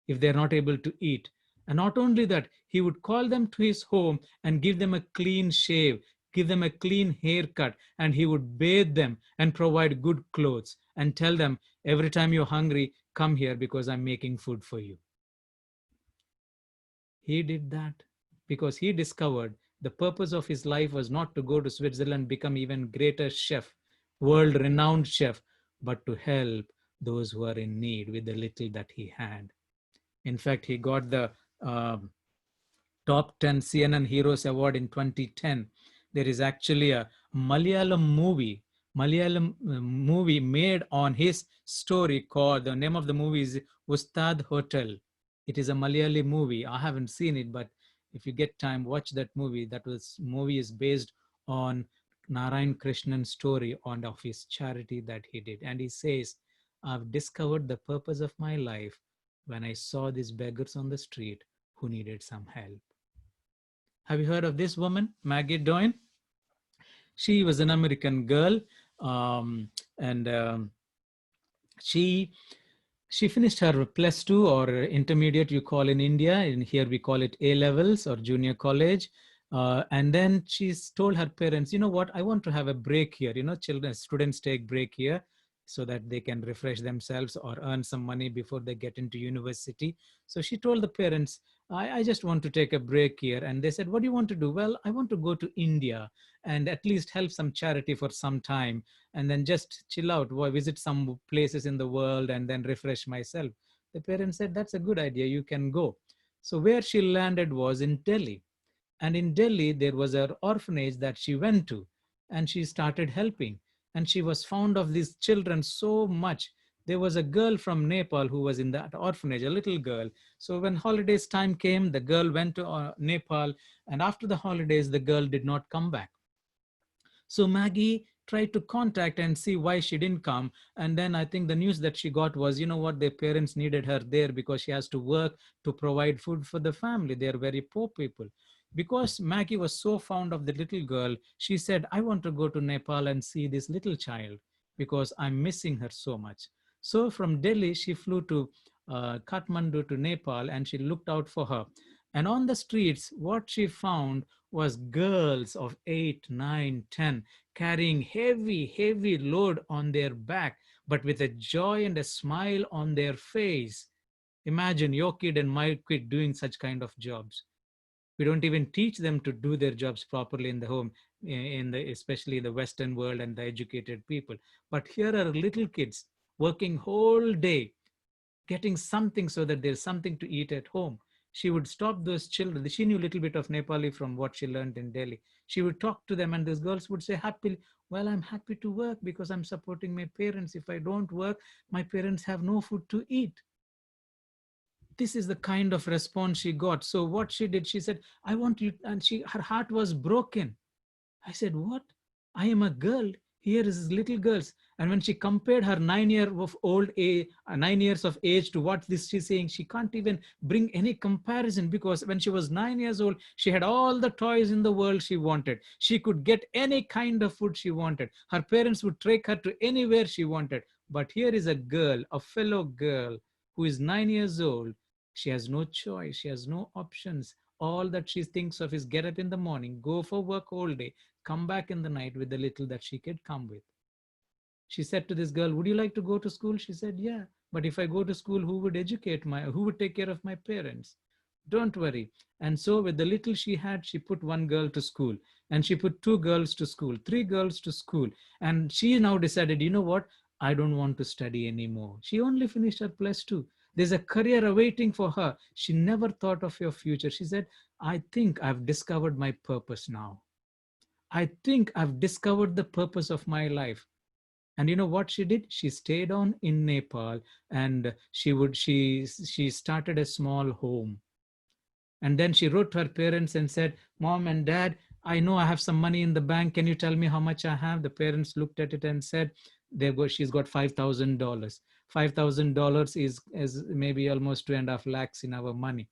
if they're not able to eat. And not only that, he would call them to his home and give them a clean shave, give them a clean haircut, and he would bathe them and provide good clothes and tell them, every time you're hungry, come here because I'm making food for you. He did that because he discovered the purpose of his life was not to go to Switzerland, become even greater chef, world renowned chef, but to help those who are in need with the little that he had. In fact, he got the top 10 CNN Heroes Award in 2010. There is actually a Malayalam movie made on his story called, the name of the movie is Ustad Hotel. It is a Malayali movie. I haven't seen it, but if you get time, watch that movie. Movie is based on Narayan Krishnan's story on of his charity that he did. And he says, I've discovered the purpose of my life when I saw these beggars on the street who needed some help. Have you heard of this woman, Maggie Doyne? She was an American girl, and she finished her plus two or intermediate, you call in India. In here we call it A levels or junior college. And then she's told her parents, you know what, I want to have a break here. You know, students take break here so that they can refresh themselves or earn some money before they get into university. So she told the parents, I just want to take a break here. And they said, what do you want to do? Well, I want to go to India and at least help some charity for some time and then just chill out, visit some places in the world and then refresh myself. The parents said, that's a good idea, you can go. So where she landed was in Delhi. And in Delhi, there was an orphanage that she went to and she started helping. And she was fond of these children so much. There was a girl from Nepal who was in that orphanage, a little girl. So when holidays time came, the girl went to Nepal. And after the holidays, the girl did not come back. So Maggie tried to contact and see why she didn't come. And then I think the news that she got was, you know what, their parents needed her there because she has to work to provide food for the family. They're very poor people. Because Maggie was so fond of the little girl, she said, I want to go to Nepal and see this little child because I'm missing her so much. So from Delhi, she flew to Kathmandu to Nepal and she looked out for her. And on the streets, what she found was girls of 8, 9, 10 carrying heavy load on their back, but with a joy and a smile on their face. Imagine your kid and my kid doing such kind of jobs. We don't even teach them to do their jobs properly in the home, especially the Western world and the educated people. But here are little kids working whole day, getting something so that there's something to eat at home. She would stop those children. She knew a little bit of Nepali from what she learned in Delhi. She would talk to them and these girls would say happily, well, I'm happy to work because I'm supporting my parents. If I don't work, my parents have no food to eat. This is the kind of response she got. So what she did, she said, I want you, and her heart was broken. I said, what? I am a girl. Here is little girls. And when she compared her 9 years of age to what this she's saying, she can't even bring any comparison because when she was 9 years old, she had all the toys in the world she wanted. She could get any kind of food she wanted. Her parents would take her to anywhere she wanted. But here is a girl, a fellow girl who is 9 years old. She has no choice. She has no options all that she thinks of is get up in the morning, go for work all day, come back in the night with the little that she could come with. She said to this girl, would you like to go to school? She said, yeah, but if I go to school, who would take care of my parents? Don't worry. And so with the little she had, she put one girl to school, and she put two girls to school, three girls to school. And she now decided, you know what? I don't want to study anymore. She only finished her plus two. There's a career awaiting for her. She never thought of your future. She said, I think I've discovered my purpose now. I think I've discovered the purpose of my life. And you know what she did? She stayed on in Nepal, and she started a small home. And then she wrote to her parents and said, Mom and Dad, I know I have some money in the bank. Can you tell me how much I have? The parents looked at it and said, there go, she's got $5,000. $5,000 is maybe almost 2.5 lakhs in our money.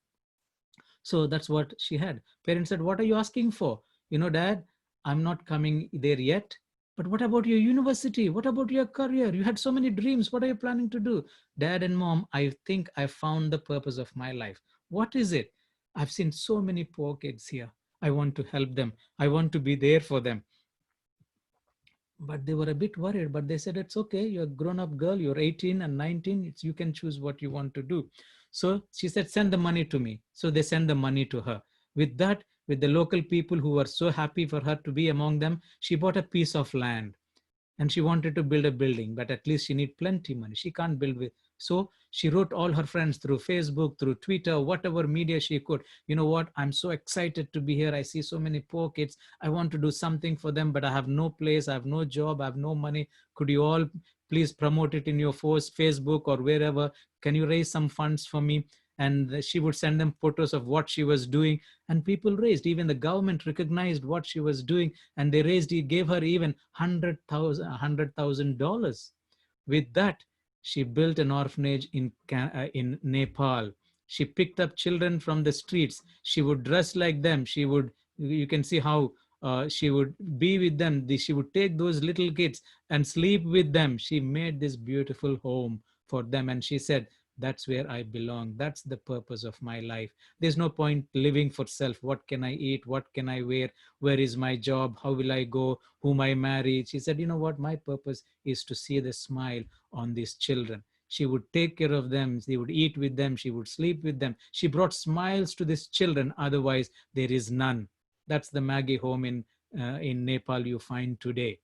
So that's what she had. Parents said, what are you asking for? You know, Dad, I'm not coming there yet. But what about your university? What about your career? You had so many dreams. What are you planning to do? Dad and Mom, I think I found the purpose of my life. What is it? I've seen so many poor kids here. I want to help them. I want to be there for them. But they were a bit worried, but they said, it's okay. You're a grown up girl. You're 18 and 19. You can choose what you want to do. So she said, send the money to me. So they sent the money to her. With that, with the local people who were so happy for her to be among them, she bought a piece of land, and she wanted to build a building, but at least she need plenty money. She can't build with. So she wrote all her friends through Facebook, through Twitter, whatever media she could. You know what? I'm so excited to be here. I see so many poor kids. I want to do something for them, but I have no place. I have no job. I have no money. Could you all please promote it in your Facebook or wherever? Can you raise some funds for me? And she would send them photos of what she was doing, and people raised. Even the government recognized what she was doing, and they raised it, gave her even $100,000. With that, she built an orphanage in Nepal. She picked up children from the streets. She would dress like them. You can see how she would be with them. She would take those little kids and sleep with them. She made this beautiful home for them. And she said, that's where I belong. That's the purpose of my life. There's no point living for self. What can I eat? What can I wear? Where is my job? How will I go? Whom I marry? She said, you know what? My purpose is to see the smile on these children. She would take care of them. She would eat with them. She would sleep with them. She brought smiles to these children. Otherwise, there is none. That's the Maggie home in Nepal you find today.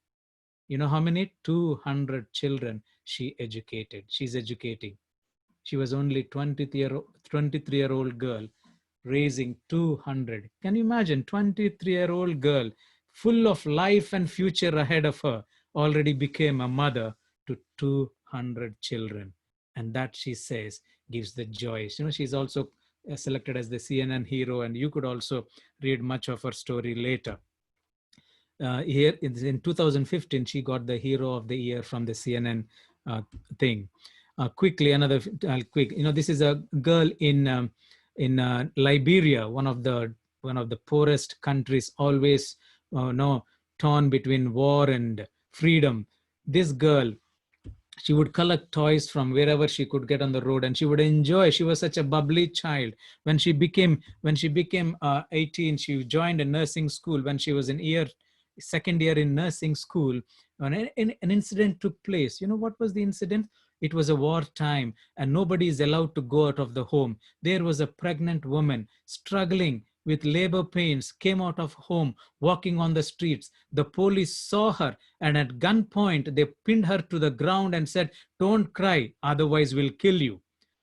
You know how many? 200 children she's educating. She was only 23-year-old girl raising 200. Can you imagine? 23-year-old girl full of life and future ahead of her already became a mother to 200 children. And that, she says, gives the joy. You know, she's also selected as the CNN hero, and you could also read much of her story later. Here in 2015, she got the Hero of the Year from the CNN thing. Quickly, quick. You know, this is a girl in Liberia, one of the poorest countries, always no torn between war and freedom. This girl, she would collect toys from wherever she could get on the road, and she would enjoy. She was such a bubbly child. When she became 18, she joined a nursing school. When she was in second year in nursing school, an incident took place. You know what was the incident? It was a war time, and nobody is allowed to go out of the home. There was a pregnant woman struggling with labor pains, came out of home, walking on the streets. The police saw her, and at gunpoint, they pinned her to the ground and said, don't cry, otherwise we'll kill you.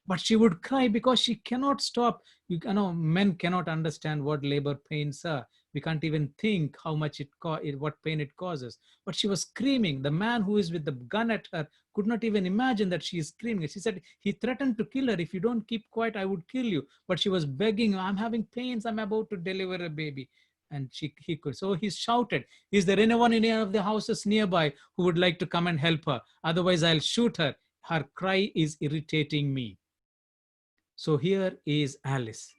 But she would cry because she cannot stop. You know, men cannot understand what labor pains are. We can't even think how much what pain it causes. But she was screaming. The man who is with the gun at her could not even imagine that she is screaming. She said, he threatened to kill her. If you don't keep quiet, I would kill you. But she was begging, I'm having pains. I'm about to deliver a baby. And he could. So he shouted, is there anyone in any of the houses nearby who would like to come and help her? Otherwise, I'll shoot her. Her cry is irritating me. So here is Alice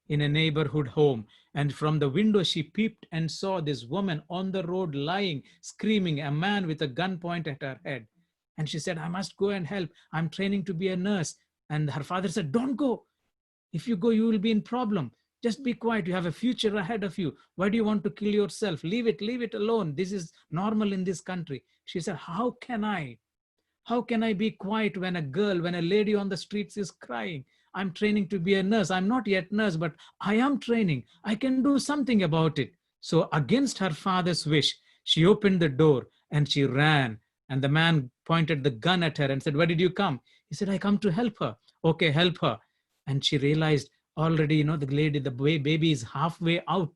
in a neighborhood home. And from the window, she peeped and saw this woman on the road lying, screaming, a man with a gun point at her head. And she said, I must go and help. I'm training to be a nurse. And her father said, don't go. If you go, you will be in problem. Just be quiet. You have a future ahead of you. Why do you want to kill yourself? Leave it alone. This is normal in this country. She said, how can I? How can I be quiet when a girl, when a lady on the streets is crying? I'm training to be a nurse. I'm not yet nurse, but I am training. I can do something about it. So against her father's wish, she opened the door and she ran. And the man pointed the gun at her and said, where did you come? He said, I come to help her. Okay, help her. And she realized already, the lady, the baby is halfway out.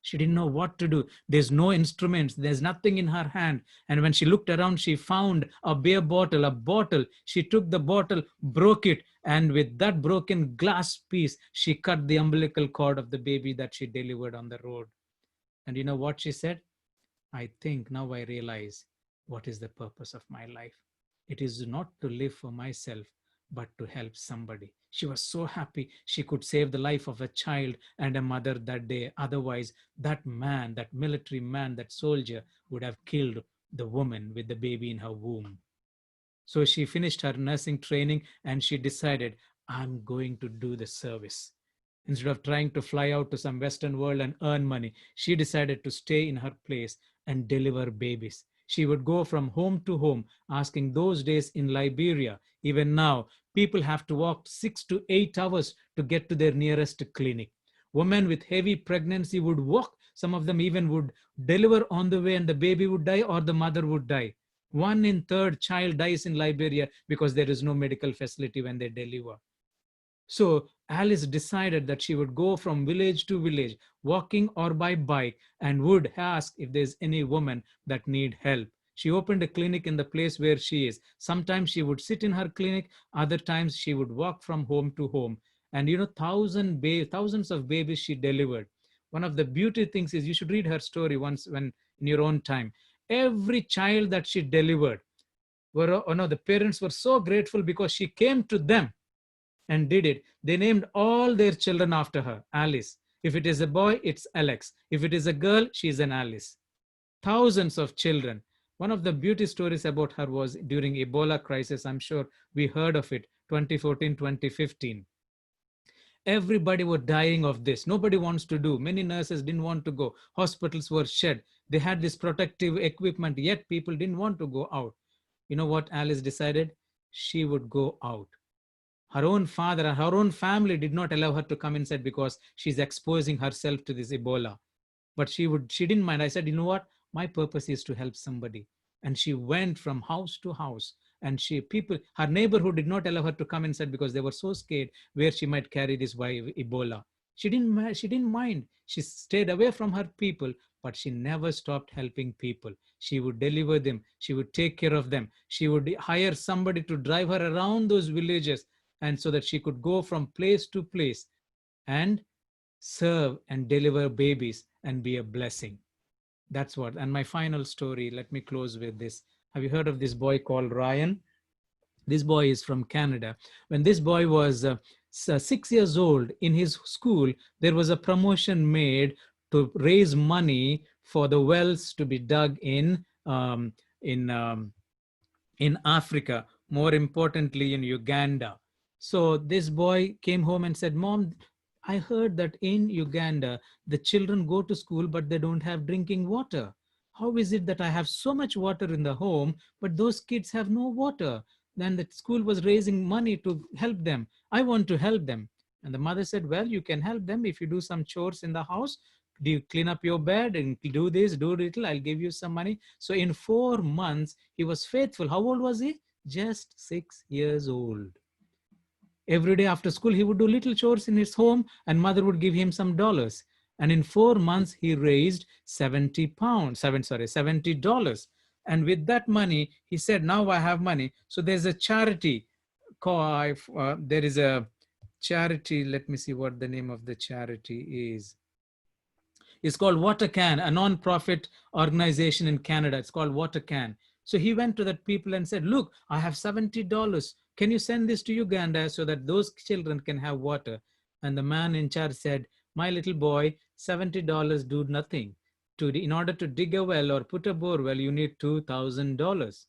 She didn't know what to do. There's no instruments. There's nothing in her hand. And when she looked around, she found a beer bottle, a bottle. She took the bottle, broke it, and with that broken glass piece, she cut the umbilical cord of the baby that she delivered on the road. And you know what she said? I think now I realize what is the purpose of my life. It is not to live for myself, but to help somebody. She was so happy she could save the life of a child and a mother that day. Otherwise, that man, that military man, that soldier would have killed the woman with the baby in her womb. So she finished her nursing training and she decided, I'm going to do the service. Instead of trying to fly out to some Western world and earn money, she decided to stay in her place and deliver babies. She would go from home to home, asking those days in Liberia. Even now, people have to walk 6 to 8 hours to get to their nearest clinic. Women with heavy pregnancy would walk. Some of them even would deliver on the way and the baby would die or the mother would die. 1 in 3 child dies in Liberia because there is no medical facility when they deliver. So Alice decided that she would go from village to village, walking or by bike, and would ask if there's any woman that need help. She opened a clinic in the place where she is. Sometimes she would sit in her clinic, other times she would walk from home to home. And thousands of babies she delivered. One of the beauty things is you should read her story once when in your own time. Every child that she delivered the parents were so grateful because she came to them and did it. They named all their children after her, Alice. If it is a boy, it's Alex. If it is a girl, she's an Alice. Thousands of children. One of the beauty stories about her was during Ebola crisis. I'm sure we heard of it, 2014, 2015. Everybody was dying of this. Nobody wants to do. Many nurses didn't want to go. Hospitals were shut. They had this protective equipment, yet people didn't want to go out. You know what Alice decided? She would go out. Her own father and her own family did not allow her to come inside because she's exposing herself to this Ebola. But she didn't mind. I said, you know what? My purpose is to help somebody. And she went from house to house. And her neighborhood did not allow her to come inside because they were so scared where she might carry this Ebola. She didn't mind. She stayed away from her people, but she never stopped helping people. She would deliver them. She would take care of them. She would hire somebody to drive her around those villages, and so that she could go from place to place and serve and deliver babies and be a blessing. That's what. And my final story, let me close with this. Have you heard of this boy called Ryan? This boy is from Canada. When this boy was 6 years old, in his school, there was a promotion made to raise money for the wells to be dug in Africa, more importantly in Uganda. So this boy came home and said, Mom, I heard that in Uganda, the children go to school, but they don't have drinking water. How is it that I have so much water in the home, but those kids have no water? Then the school was raising money to help them. I want to help them. And the mother said, well, you can help them if you do some chores in the house. Do you clean up your bed and do this, do little, I'll give you some money. So in 4 months, he was faithful. How old was he? Just 6 years old. Every day after school, he would do little chores in his home and mother would give him some dollars. And in 4 months, he raised 70 pounds, $70. And with that money, he said, now I have money. So there's a charity. There is a charity. Let me see what the name of the charity is. It's called Water Can, a non-profit organization in Canada. It's called Water Can. So he went to that people and said, look, I have $70. Can you send this to Uganda so that those children can have water? And the man in charge said, my little boy, $70 do nothing. In order to dig a well or put a bore well, you need $2,000.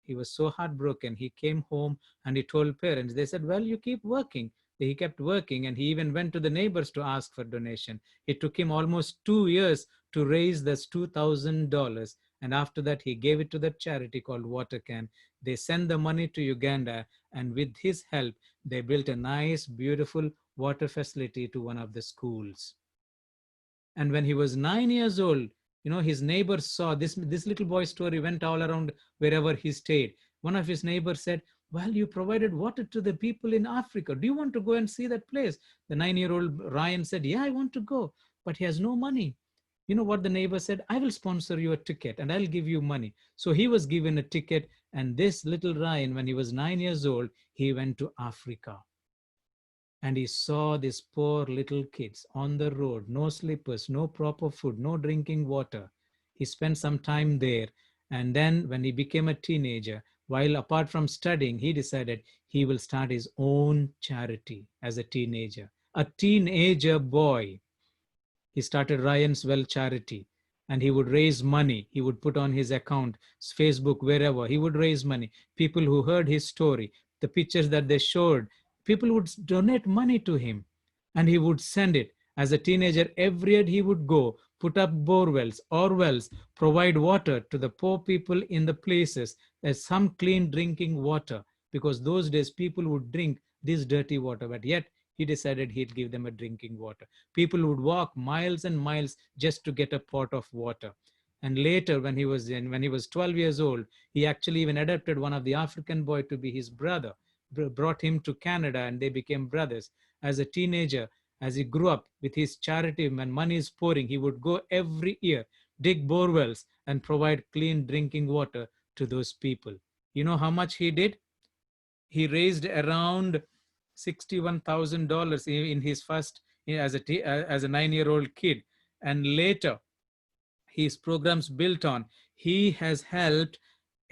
He was so heartbroken. He came home and he told parents, they said, well, you keep working. He kept working, and he even went to the neighbors to ask for donation. It took him almost 2 years to raise this $2,000. And after that, he gave it to that charity called Water Can. They sent the money to Uganda, and with his help, they built a nice, beautiful water facility to one of the schools. And when he was 9 years old, his neighbors saw this little boy's story went all around wherever he stayed. One of his neighbors said, well, you provided water to the people in Africa. Do you want to go and see that place? The 9-year-old Ryan said, yeah, I want to go, but he has no money. You know what the neighbor said? I will sponsor you a ticket and I'll give you money. So he was given a ticket, and this little Ryan, when he was 9 years old, he went to Africa. And he saw these poor little kids on the road, no slippers, no proper food, no drinking water. He spent some time there. And then when he became a teenager, while apart from studying, he decided he will start his own charity as a teenager. A teenager boy. He started Ryan's Well Charity, and he would raise money. He would put on his account, Facebook, wherever. He would raise money. People who heard his story, the pictures that they showed, people would donate money to him, and he would send it. As a teenager, every year he would go, put up bore wells or wells, provide water to the poor people in the places, as some clean drinking water, because those days people would drink this dirty water, but yet he decided he'd give them a drinking water. People would walk miles and miles just to get a pot of water. And later, when he was 12 years old, he actually even adopted one of the African boy to be his brother, brought him to Canada, and they became brothers. As a teenager, as he grew up with his charity, when money is pouring, he would go every year, dig bore wells, and provide clean drinking water to those people. You know how much he did? He raised around $61,000 in his first as a 9-year-old kid, and later his programs built on. He has helped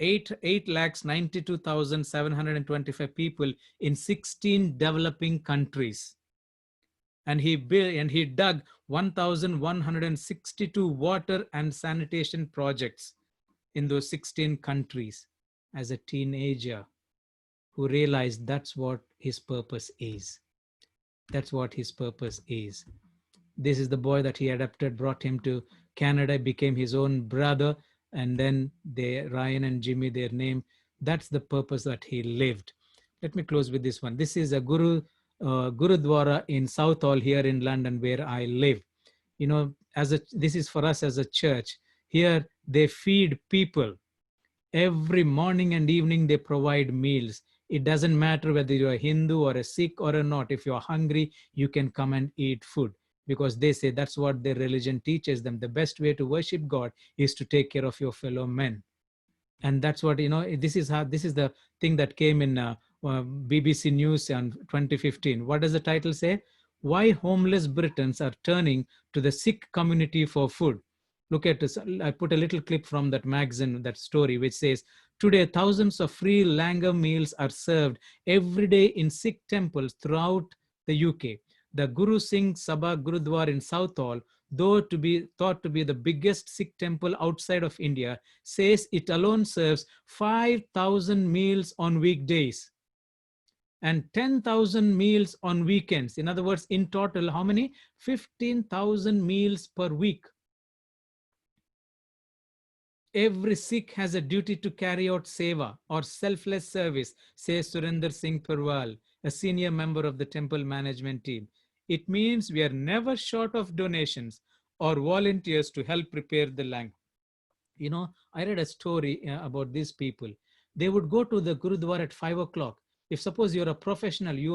8,92,725 people in 16 developing countries, and he dug 1,162 water and sanitation projects in those 16 countries as a teenager, who realized that's what his purpose is. That's what his purpose is. This is the boy that he adopted, brought him to Canada, became his own brother, and then Ryan and Jimmy, their name. That's the purpose that he lived. Let me close with this one. This is a Gurudwara in Southall here in London, where I live. This is for us as a church. Here they feed people. Every morning and evening they provide meals. It doesn't matter whether you're a Hindu or a Sikh or a not. If you're hungry, you can come and eat food, because they say that's what their religion teaches them. The best way to worship God is to take care of your fellow men. And that's what, this is the thing that came in BBC News in 2015. What does the title say? Why homeless Britons are turning to the Sikh community for food. Look at this. I put a little clip from that magazine, that story, which says, today thousands of free langar meals are served every day in Sikh temples throughout the UK. The Guru Singh Sabha Gurudwara in Southall, though thought to be the biggest Sikh temple outside of India, says it alone serves 5,000 meals on weekdays and 10,000 meals on weekends. In other words, in total, how many? 15,000 meals per week. Every Sikh has a duty to carry out seva or selfless service, says Surinder Singh Purwal, a senior member of the temple management team. It means we are never short of donations or volunteers to help prepare the land. I read a story about these people. They would go to the Gurudwara at 5 o'clock. If suppose you're a professional, you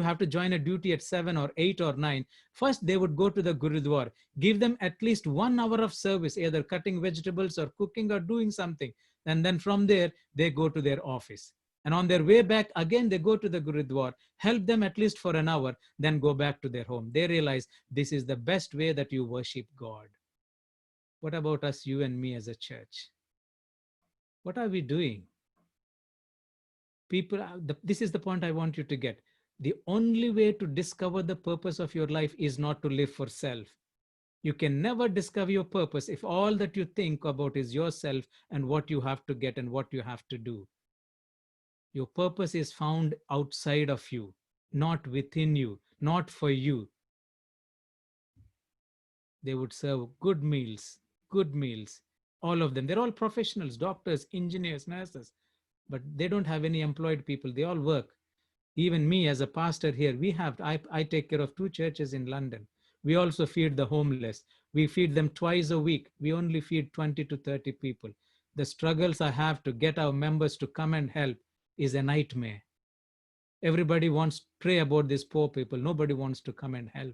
have to join a duty at 7 or 8 or 9. First, they would go to the Gurudwara, give them at least 1 hour of service, either cutting vegetables or cooking or doing something. And then from there, they go to their office. And on their way back, again, they go to the Gurudwara, help them at least for an hour, then go back to their home. They realize this is the best way that you worship God. What about us, you and me as a church? What are we doing? This is the point I want you to get. The only way to discover the purpose of your life is not to live for self. You can never discover your purpose if all that you think about is yourself and what you have to get and what you have to do. Your purpose is found outside of you, not within you, not for you. They would serve good meals, good meals. All of them. They're all professionals, doctors, engineers, nurses, but they don't have any employed people. They all work. Even me as a pastor here, I take care of 2 churches in London. We also feed the homeless. We feed them twice a week. We only feed 20 to 30 people. The struggles I have to get our members to come and help is a nightmare. Everybody wants to pray about these poor people. Nobody wants to come and help.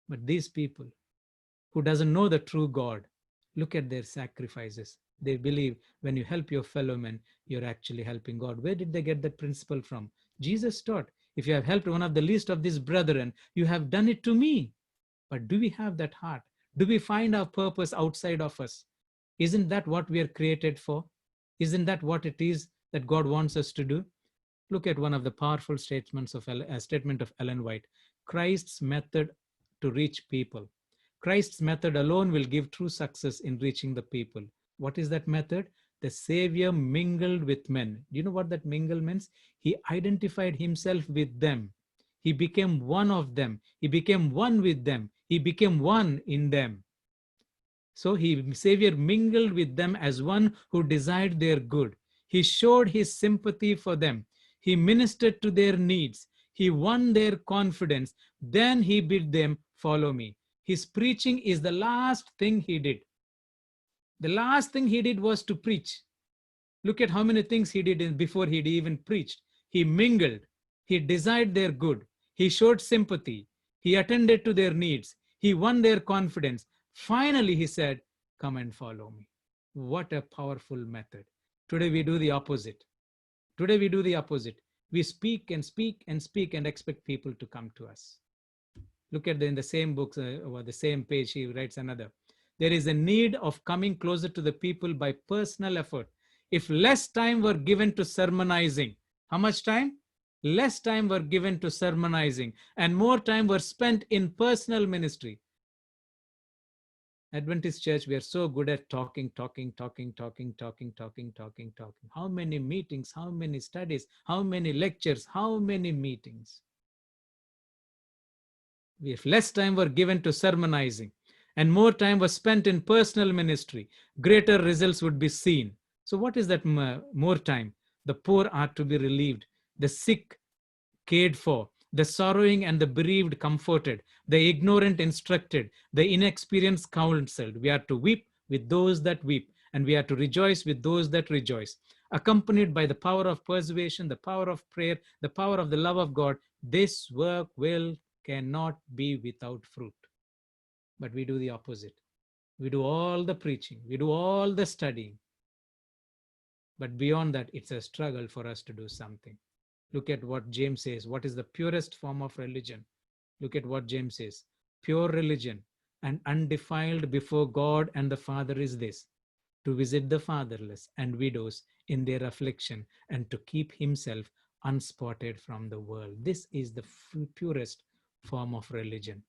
But these people who doesn't know the true God, look at their sacrifices. They believe when you help your fellow man, you're actually helping God. Where did they get that principle from? Jesus taught, if you have helped one of the least of these brethren, you have done it to me. But do we have that heart? Do we find our purpose outside of us? Isn't that what we are created for? Isn't that what it is that God wants us to do? Look at one of the powerful statements of a statement of Ellen White. Christ's method to reach people. Christ's method alone will give true success in reaching the people. What is that method? The Savior mingled with men. Do you know what that mingle means? He identified himself with them. He became one of them. He became one with them. He became one in them. So Savior mingled with them as one who desired their good. He showed his sympathy for them. He ministered to their needs. He won their confidence. Then he bid them follow me. His preaching is the last thing he did. The last thing he did was to preach. Look at how many things he did before he even preached. He mingled. He desired their good. He showed sympathy. He attended to their needs. He won their confidence. Finally, he said, come and follow me. What a powerful method. Today we do the opposite. Today we do the opposite. We speak and speak and speak and expect people to come to us. Look at in the same books or the same page, he writes another. There is a need of coming closer to the people by personal effort. If less time were given to sermonizing, how much time? Less time were given to sermonizing and more time were spent in personal ministry. Adventist Church, we are so good at talking. How many meetings, how many studies, how many lectures, how many meetings? If less time were given to sermonizing and more time was spent in personal ministry, greater results would be seen. So what is that more time? The poor are to be relieved, the sick cared for, the sorrowing and the bereaved comforted, the ignorant instructed, the inexperienced counseled. We are to weep with those that weep, and we are to rejoice with those that rejoice. Accompanied by the power of persuasion, the power of prayer, the power of the love of God, this work cannot be without fruit. But we do the opposite. We do all the preaching, we do all the studying. But beyond that, it's a struggle for us to do something. Look at what James says. What is the purest form of religion? Look at what James says. Pure religion and undefiled before God and the Father is this, to visit the fatherless and widows in their affliction and to keep himself unspotted from the world. This is the purest form of religion.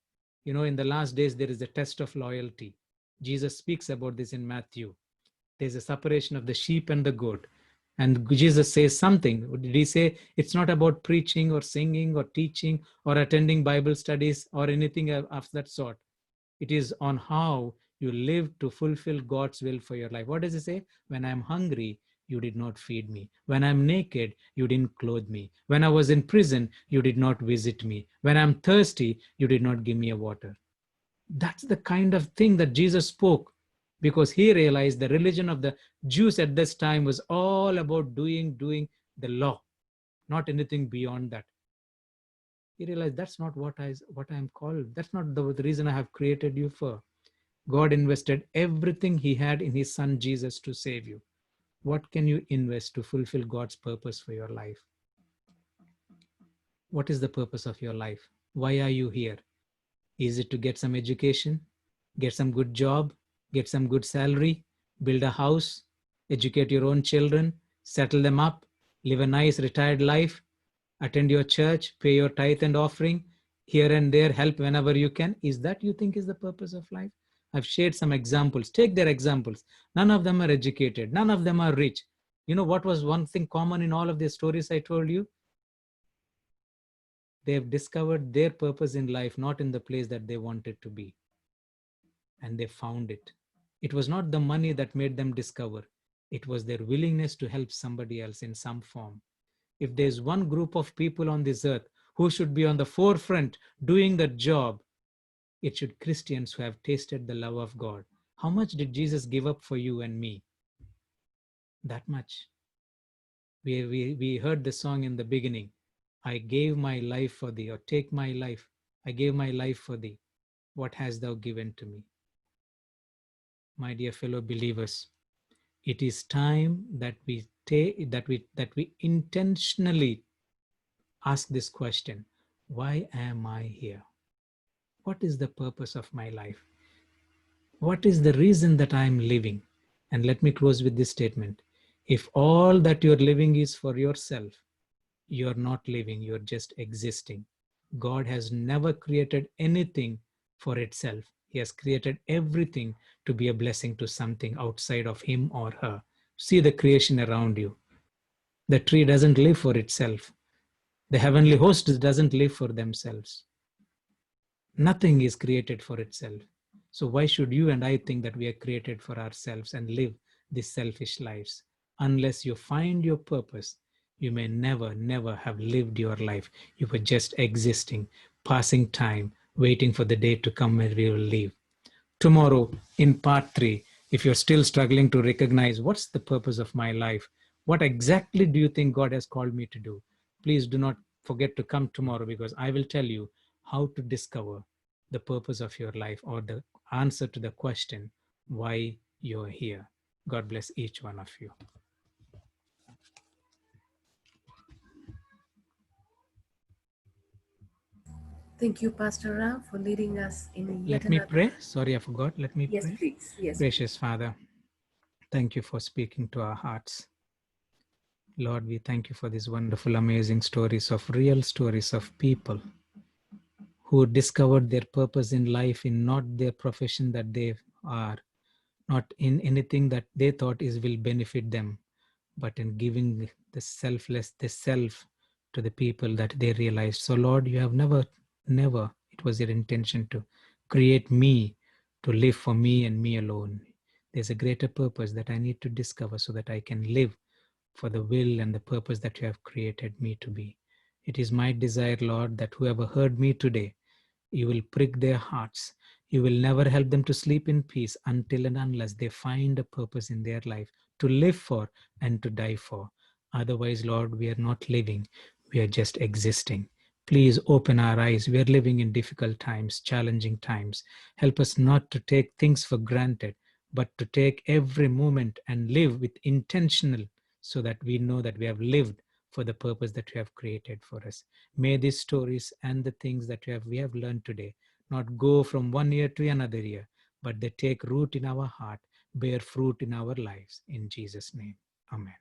You know, in the last days, there is a test of loyalty. Jesus speaks about this in Matthew. There's a separation of the sheep and the goat. And Jesus says something. Did he say it's not about preaching or singing or teaching or attending Bible studies or anything of that sort? It is on how you live to fulfill God's will for your life. What does he say? When I'm hungry, you did not feed me. When I'm naked, you didn't clothe me. When I was in prison, you did not visit me. When I'm thirsty, you did not give me a water. That's the kind of thing that Jesus spoke, because he realized the religion of the Jews at this time was all about doing the law, not anything beyond that. He realized that's not what I'm called. That's not the reason I have created you for. God invested everything he had in his son Jesus to save you. What can you invest to fulfill God's purpose for your life? What is the purpose of your life? Why are you here? Is it to get some education, get some good job, get some good salary, build a house, educate your own children, settle them up, live a nice retired life, attend your church, pay your tithe and offering, here and there, help whenever you can? Is that you think is the purpose of life? I've shared some examples. Take their examples. None of them are educated. None of them are rich. You know what was one thing common in all of the stories I told you? They've discovered their purpose in life, not in the place that they wanted to be. And they found it. It was not the money that made them discover. It was their willingness to help somebody else in some form. If there's one group of people on this earth who should be on the forefront doing the job, it should Christians who have tasted the love of God. How much did Jesus give up for you and me? That much. We heard the song in the beginning. I gave my life for thee, or take my life. I gave my life for thee. What hast thou given to me? My dear fellow believers, it is time that we intentionally ask this question: why am I here? What is the purpose of my life? What is the reason that I am living? And let me close with this statement. If all that you're living is for yourself, you're not living, you're just existing. God has never created anything for itself. He has created everything to be a blessing to something outside of him or her. See the creation around you. The tree doesn't live for itself. The heavenly host doesn't live for themselves. Nothing is created for itself. So why should you and I think that we are created for ourselves and live these selfish lives? Unless you find your purpose, you may never have lived your life. You were just existing, passing time, waiting for the day to come when we will leave. Tomorrow, in part 3, if you're still struggling to recognize what's the purpose of my life, what exactly do you think God has called me to do? Please do not forget to come tomorrow, because I will tell you how to discover the purpose of your life, or the answer to the question why you're here. God bless each one of you. Thank you, Pastor Ram, for leading us in yet Let me another. pray. Sorry, I forgot. Let me Yes, pray. please. Yes, please. Gracious Father, thank you for speaking to our hearts. Lord, we thank you for these wonderful, amazing stories of real stories of people who discovered their purpose in life in not their profession that they are, not in anything that they thought is will benefit them, but in giving the selfless, the self to the people that they realized. So Lord, you have never, it was your intention to create me to live for me and me alone. There's a greater purpose that I need to discover so that I can live for the will and the purpose that you have created me to be. It is my desire, Lord, that whoever heard me today, you will prick their hearts. You will never help them to sleep in peace until and unless they find a purpose in their life to live for and to die for. Otherwise, Lord, we are not living, we are just existing. Please open our eyes. We are living in difficult times, challenging times. Help us not to take things for granted, but to take every moment and live with intentional, so that we know that we have lived for the purpose that you have created for us. May these stories and the things that we have learned today not go from one year to another year, but they take root in our heart, bear fruit in our lives. In Jesus' name, amen.